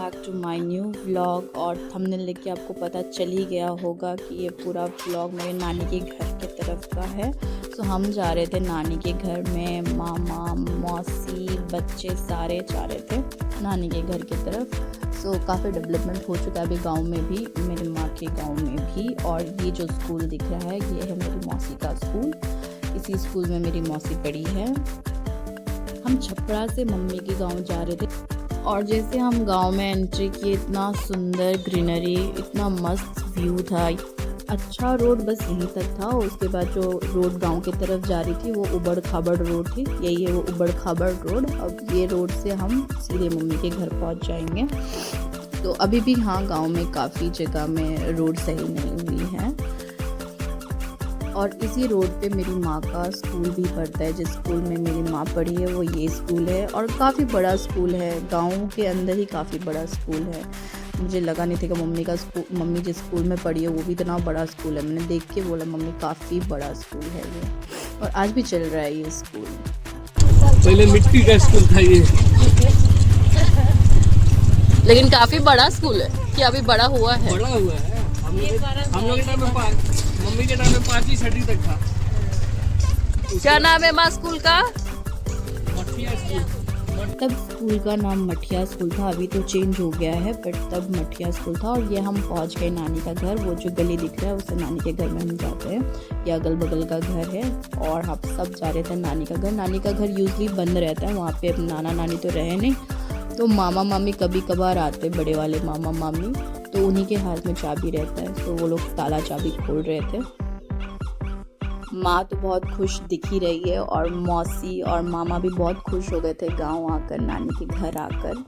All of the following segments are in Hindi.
Back to my new vlog. और थंबनेल देख के आपको पता चल ही गया होगा कि ये पूरा व्लॉग मेरे नानी के घर के तरफ का है। सो हम जा रहे थे नानी के घर में, मामा मौसी बच्चे सारे जा रहे थे नानी के घर की तरफ। सो काफ़ी डेवलपमेंट हो चुका है अभी गांव में भी, मेरे माँ के गांव में भी। और ये जो स्कूल दिख रहा है ये है मेरी मौसी का स्कूल। इसी स्कूल में मेरी मौसी पढ़ी है। हम छपरा से मम्मी के गांव जा रहे थे और जैसे हम गांव में एंट्री किए, इतना सुंदर ग्रीनरी, इतना मस्त व्यू था। अच्छा रोड बस यहीं तक था। उसके बाद जो रोड गांव की तरफ जा रही थी वो उबड़ खाबड़ रोड थी। यही है वो उबड़ खाबड़ रोड। अब ये रोड से हम सीधे मम्मी के घर पहुंच जाएंगे। तो अभी भी हाँ, गांव में काफ़ी जगह में रोड सही नहीं हुई है। और इसी रोड पे मेरी माँ का स्कूल भी पढ़ता है। जिस स्कूल में मेरी माँ पढ़ी है वो ये स्कूल है और काफ़ी बड़ा स्कूल है। गांव के अंदर ही काफ़ी बड़ा स्कूल है। मुझे लगा नहीं था कि मम्मी जिस स्कूल में पढ़ी है वो भी इतना बड़ा स्कूल है। मैंने देख के बोला मम्मी काफ़ी बड़ा स्कूल है ये, और आज भी चल रहा है ये स्कूल। पहले मिट्टी का स्कूल था ये, लेकिन काफ़ी बड़ा स्कूल है कि अभी बड़ा हुआ है। बड़ा हुआ है। हम लोग के टाइम में मम्मी के टाइम में 5वीं 6वीं तक था। क्या नाम है माँ स्कूल का? मठिया स्कूल। तब स्कूल का नाम मठिया स्कूल था, अभी तो चेंज हो गया है, बट तब मठिया स्कूल था। और ये हम पहुंच गए नानी का घर। वो जो गली दिख रहा है उससे नानी के घर में हम जाते हैं। ये अगल बगल का घर है और हम सब जा रहे थे नानी का घर। नानी का घर यूजली बंद रहता है, वहाँ पे नाना नानी तो रहे नहीं, तो मामा मामी कभी कभार आते, बड़े वाले मामा मामी, तो उन्हीं के हाथ में चाबी रहता है। तो वो लोग ताला चाबी खोल रहे थे। माँ तो बहुत खुश दिख ही रही है और मौसी और मामा भी बहुत खुश हो गए थे गांव आकर, नानी के घर आकर।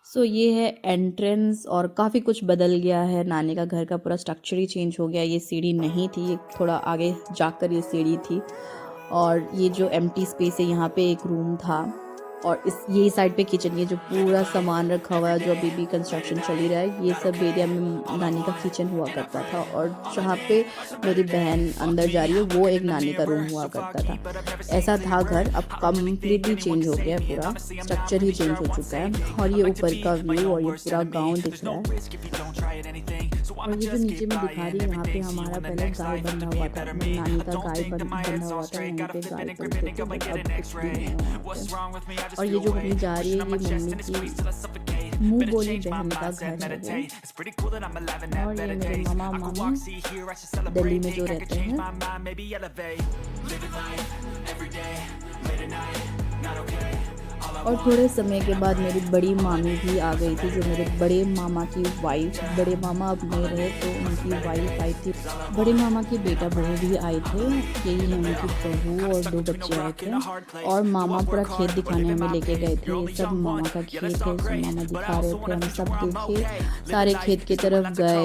सो ये है एंट्रेंस और काफ़ी कुछ बदल गया है। नानी का घर का पूरा स्ट्रक्चर ही चेंज हो गया। ये सीढ़ी नहीं थी, ये थोड़ा आगे जाकर ये सीढ़ी थी। और ये जो एम्प्टी स्पेस है यहाँ पे एक रूम था और ये साइड पे किचन, ये जो पूरा सामान रखा हुआ है जो अभी भी कंस्ट्रक्शन चल ही रहा है, ये सब एरिया में नानी का किचन हुआ करता था। और जहाँ पे मेरी बहन अंदर जा रही है वो एक नानी का रूम हुआ करता था। ऐसा था घर, अब कम्प्लीटली चेंज हो गया है, पूरा स्ट्रक्चर ही चेंज हो चुका है। और ये ऊपर का व्यू और ये पूरा गाँव दिख रहा है। और ये जो नीचे में दिखा रही है यहाँ पे हमारा पहले गाय बंधा हुआ था, नानी का गाय बंधा हुआ था, यहाँ पे गाय बंधते थे, बट अब कुछ भी नहीं है। और ये जो मम्मी जा रही है ये मम्मी की मुँह बोली बहन का घर है वो। और ये मेरे मामा मामी दिल्ली में जो रहते हैं। और थोड़े समय के बाद मेरी बड़ी मामी भी आ गई थी, जो मेरे बड़े मामा की वाइफ, बड़े मामा अब नहीं रहे तो उनकी वाइफ आई थी। बड़े मामा की बेटा बहू भी आए थे, यही है उनकी बहू और 2 बच्चे आए थे। और मामा पूरा खेत दिखाने में लेके गए थे। ये सब मामा का खेत है, सब मामा दिखा रहे थे, हम सब देखे, सारे खेत की तरफ गए।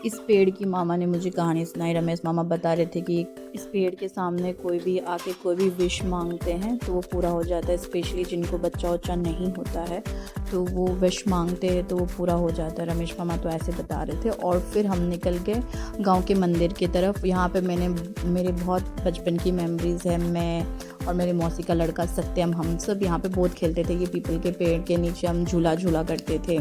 इस पेड़ की मामा ने मुझे कहानी सुनाई। रमेश मामा बता रहे थे कि इस पेड़ के सामने कोई भी आके कोई भी विश मांगते हैं तो वो पूरा हो जाता है। स्पेशली जिनको बच्चा उच्चा नहीं होता है तो वो विश मांगते हैं तो वो पूरा हो जाता है। रमेश मामा तो ऐसे बता रहे थे। और फिर हम निकल गए गांव के मंदिर की तरफ। यहाँ पे मेरे बहुत बचपन की मेमोरीज़ है। मैं और मेरी मौसी का लड़का सत्यम, हम सब यहाँ पे बहुत खेलते थे। ये पीपल के पेड़ के नीचे हम झूला करते थे,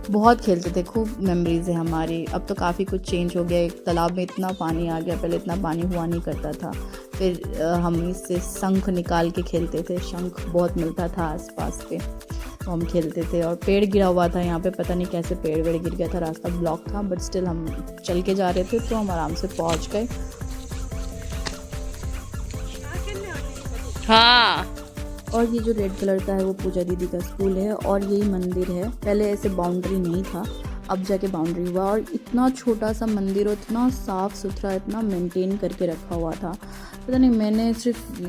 बहुत खेलते थे, खूब मेमोरीज़ है हमारी। अब तो काफ़ी कुछ चेंज हो गया। एक तालाब में इतना पानी आ गया, पहले इतना पानी हुआ नहीं करता था। फिर हम इससे शंख निकाल के खेलते थे, शंख बहुत मिलता था आसपास पे, तो हम खेलते थे। और पेड़ गिरा हुआ था यहाँ पे, पता नहीं कैसे पेड़ गिर गया था, रास्ता ब्लॉक था, बट स्टिल हम चल के जा रहे थे तो हम आराम से पहुँच गए। हाँ। और ये जो रेड कलर का है वो पूजा दीदी का स्कूल है और यही मंदिर है। पहले ऐसे बाउंड्री नहीं था, अब जाके बाउंड्री हुआ। और इतना छोटा सा मंदिर और इतना साफ़ सुथरा, इतना मेंटेन करके रखा हुआ था, पता नहीं, मैंने सिर्फ,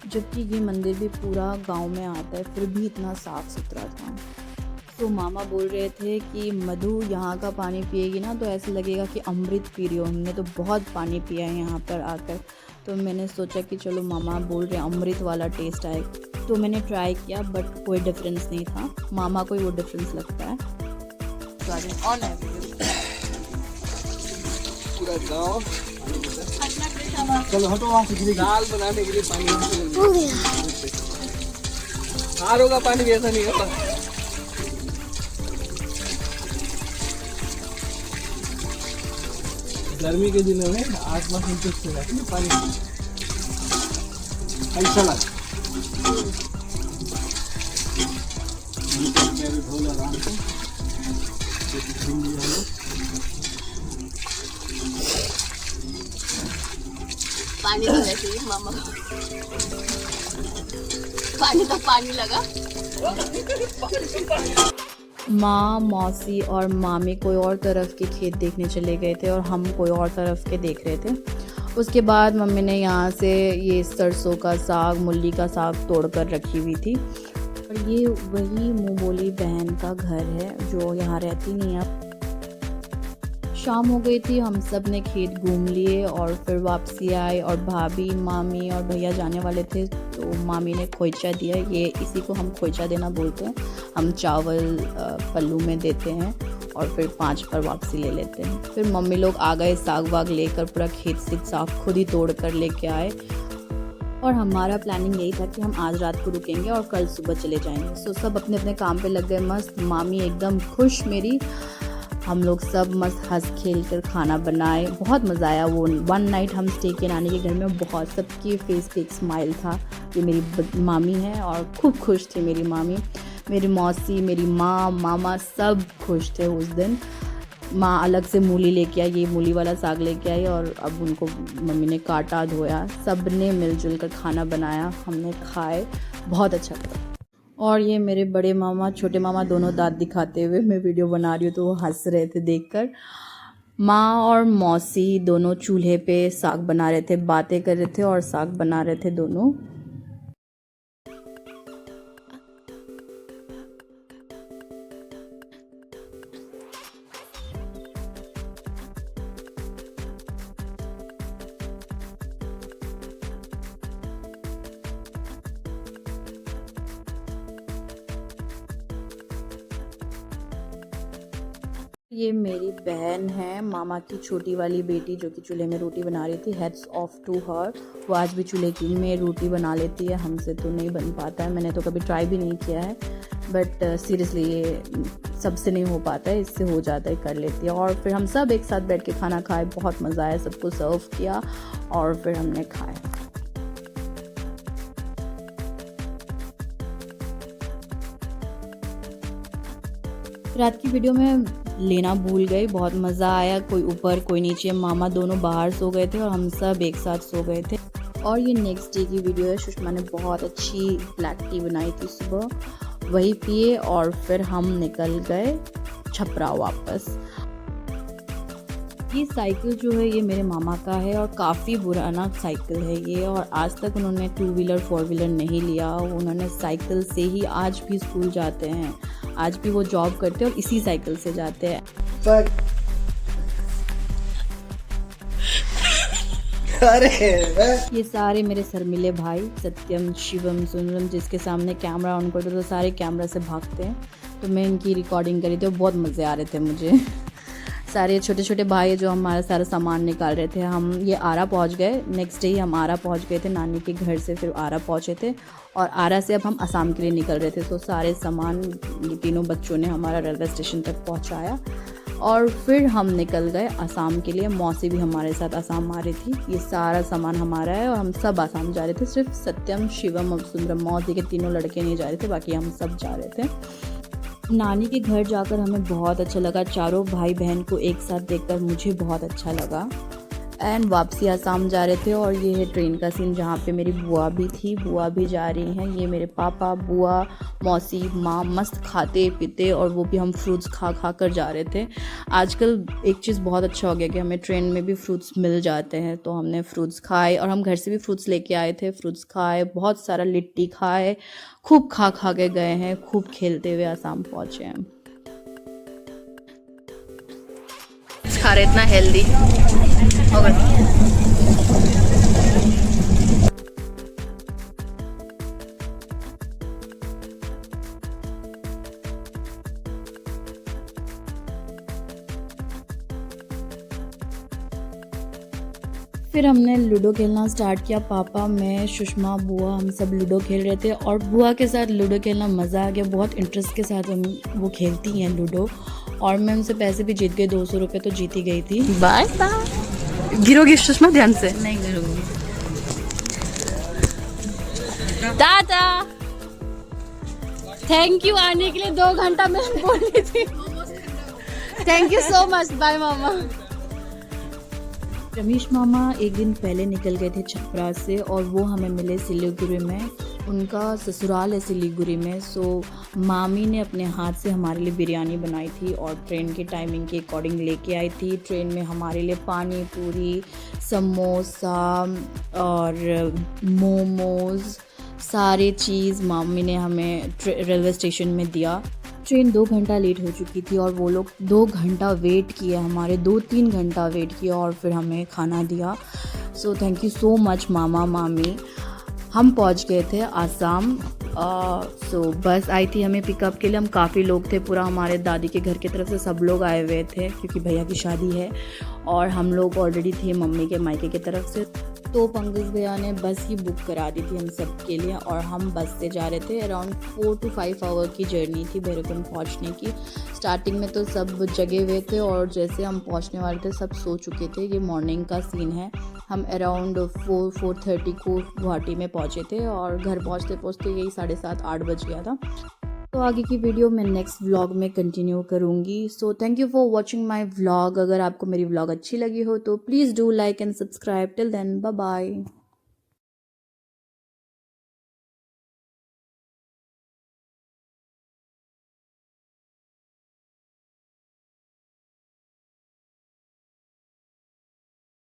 जबकि ये मंदिर भी पूरा गांव में आता है फिर भी इतना साफ़ सुथरा था। तो मामा बोल रहे थे कि मधु यहाँ का पानी पिएगी ना तो ऐसे लगेगा कि अमृत पी रही हो। हमने तो बहुत पानी पिया है यहाँ पर आकर, तो मैंने सोचा कि चलो मामा बोल रहे हैं अमृत वाला टेस्ट आए, तो मैंने ट्राई किया बट कोई डिफरेंस नहीं था। मामा को ही वो डिफरेंस लगता है। ऑन है पूरा गाँव। चलो हटो वहाँ से। दाल बनाने के लिए पानी आर का पानी भी ऐसा नहीं होता। गर्मी के दिनों में आसपास नीचे से जाती है पानी ऐसा लगा। पानी तो वैसे ही मामा पानी तो पानी लगा। माँ, मौसी और मामी कोई और तरफ के खेत देखने चले गए थे और हम कोई और तरफ के देख रहे थे। उसके बाद मम्मी ने यहाँ से ये सरसों का साग, मूली का साग तोड़ कर रखी हुई थी। और ये वही मुँह बोली बहन का घर है जो यहाँ रहती नहीं है। शाम हो गई थी, हम सब ने खेत घूम लिए और फिर वापसी आए और भाभी, मामी और भैया जाने वाले थे, तो मामी ने खोइचा दिया। ये इसी को हम खोइचा देना बोलते हैं। हम चावल पल्लू में देते हैं और फिर 5 पर वापसी ले लेते हैं। फिर मम्मी लोग आ गए साग वाग लेकर, पूरा खेत से साग खुद ही तोड़ कर लेके आए। और हमारा प्लानिंग यही था कि हम आज रात को रुकेंगे और कल सुबह चले जाएंगे। सो सब अपने अपने काम पे लग गए मस्त। मामी एकदम खुश मेरी। हम लोग सब मस्त हंस खेल कर खाना बनाए, बहुत मज़ा आया। वो 1 नाइट हम स्टे किए नानी के घर में। बहुत सबके फेस पे एक स्माइल था कि मेरी मामी है और खूब खुश थी मेरी मामी। मेरी मौसी, मेरी माँ, मामा सब खुश थे उस दिन। माँ अलग से मूली लेके आई, ये मूली वाला साग लेके आई और अब उनको मम्मी ने काटा, धोया। सब ने मिलजुल कर खाना बनाया, हमने खाए, बहुत अच्छा लगा। और ये मेरे बड़े मामा, छोटे मामा दोनों दांत दिखाते हुए मैं वीडियो बना रही हूँ तो वो हंस रहे थे देखकर। माँ और मौसी दोनों चूल्हे पे साग बना रहे थे, बातें कर रहे थे और साग बना रहे थे दोनों। ये मेरी बहन है, मामा की छोटी वाली बेटी, जो कि चूल्हे में रोटी बना रही थी। Hats off to her. वो आज भी चूल्हे की में रोटी बना लेती है, हमसे तो नहीं बन पाता है। मैंने तो कभी ट्राई भी नहीं किया है, बट सीरियसली ये सबसे नहीं हो पाता है, इससे हो जाता है, कर लेती है। और फिर हम सब एक साथ बैठ के खाना खाए, बहुत मज़ा आया। सबको सर्व किया और फिर हमने खाया। रात की वीडियो में लेना भूल गई, बहुत मज़ा आया। कोई ऊपर कोई नीचे, मामा दोनों बाहर सो गए थे और हम सब एक साथ सो गए थे। और ये नेक्स्ट डे की वीडियो है। सुषमा ने बहुत अच्छी ब्लैक टी बनाई थी सुबह, वही पिए और फिर हम निकल गए छपरा वापस। ये साइकिल जो है ये मेरे मामा का है और काफ़ी पुराना साइकिल है ये। और आज तक उन्होंने 2 व्हीलर 4 व्हीलर नहीं लिया। उन्होंने साइकिल से ही आज भी स्कूल जाते हैं, आज भी वो जॉब करते हैं और इसी साइकिल से जाते हैं। अरे ये सारे मेरे शर्मिले भाई सत्यम, शिवम, सुनरम, जिसके सामने कैमरा ऑन करते तो सारे कैमरा से भागते हैं। तो मैं इनकी रिकॉर्डिंग करी थी और बहुत मज़े आ रहे थे मुझे। सारे छोटे छोटे भाई जो हमारा सारा सामान निकाल रहे थे। हम ये आरा पहुंच गए, नेक्स्ट डे ही हम आरा पहुंच गए थे नानी के घर से, फिर आरा पहुंचे थे और आरा से अब हम असम के लिए निकल रहे थे। तो सारे सामान ये तीनों बच्चों ने हमारा रेलवे स्टेशन तक पहुंचाया और फिर हम निकल गए असम के लिए। मौसी भी हमारे साथ असम आ रही थी। ये सारा सामान हमारा है और हम सब असम जा रहे थे। सिर्फ सत्यम, शिवम और सुंदरम, मौसी के तीनों लड़के नहीं जा रहे थे, बाकी हम सब जा रहे थे। नानी के घर जाकर हमें बहुत अच्छा लगा। चारों भाई बहन को एक साथ देखकर मुझे बहुत अच्छा लगा। एंड वापसी आसाम जा रहे थे। और ये है ट्रेन का सीन जहाँ पे मेरी बुआ भी थी, बुआ भी जा रही हैं। ये मेरे पापा, बुआ, मौसी, माँ मस्त खाते पीते, और वो भी हम फ्रूट्स खा कर जा रहे थे। आजकल एक चीज़ बहुत अच्छा हो गया कि हमें ट्रेन में भी फ्रूट्स मिल जाते हैं, तो हमने फ्रूट्स खाए और हम घर से भी फ्रूट्स लेके आए थे। फ्रूट्स खाए, बहुत सारा लिट्टी खाए, खूब खा के गए हैं, खूब खेलते हुए आसाम पहुँचे हैं। खा रहे इतना हेल्दी होगा। फिर हमने लूडो खेलना स्टार्ट किया। पापा, मैं, सुषमा, बुआ, हम सब लूडो खेल रहे थे और बुआ के साथ लूडो खेलना मज़ा आ गया। बहुत इंटरेस्ट के साथ हम वो खेलती हैं लूडो, और मैं उनसे पैसे भी जीत गई। 200 रुपये तो जीती गई थी। Bye bye. गिरोगी सुषमा ध्यान से? नहीं गिरूंगी। टाटा। थैंक यू आने के लिए, 2 घंटा मैं बोल रही थी। Thank you so much. Bye मामा। रमेश मामा एक दिन पहले निकल गए थे छपरा से, और वो हमें मिले सिलीगुड़ी में। उनका ससुराल है सिलीगुड़ी में। सो मामी ने अपने हाथ से हमारे लिए बिरयानी बनाई थी और ट्रेन की टाइमिंग के अकॉर्डिंग लेके आई थी। ट्रेन में हमारे लिए पानी पूरी, समोसा और मोमोज़, सारे चीज़ मामी ने हमें रेलवे स्टेशन में दिया। ट्रेन 2 घंटा लेट हो चुकी थी और वो लोग 2 घंटा वेट किया, हमारे 2-3 घंटा वेट किया और फिर हमें खाना दिया। So thank you so much मामा, मामी। हम पहुंच गए थे आसाम। सो बस आई थी हमें पिकअप के लिए। हम काफ़ी लोग थे, पूरा हमारे दादी के घर की तरफ से सब लोग आए हुए थे क्योंकि भैया की शादी है, और हम लोग ऑलरेडी थे मम्मी के मायके की तरफ से। तो पंकज भैया ने बस ही बुक करा दी थी हम सब के लिए, और हम बस से जा रहे थे। अराउंड 4 to 5 आवर की जर्नी थी भैरवकुंड पहुंचने की। स्टार्टिंग में तो सब जगे हुए थे और जैसे हम पहुंचने वाले थे सब सो चुके थे। ये मॉर्निंग का सीन है। हम अराउंड 4:30 को गुवाहाटी में पहुंचे थे और घर पहुंचते यही 7:30-8 बज गया था। तो आगे की वीडियो मैं नेक्स्ट व्लॉग में कंटिन्यू करूँगी। So thank you for watching my vlog. अगर आपको मेरी व्लॉग अच्छी लगी हो तो please do like and subscribe. Till then bye bye.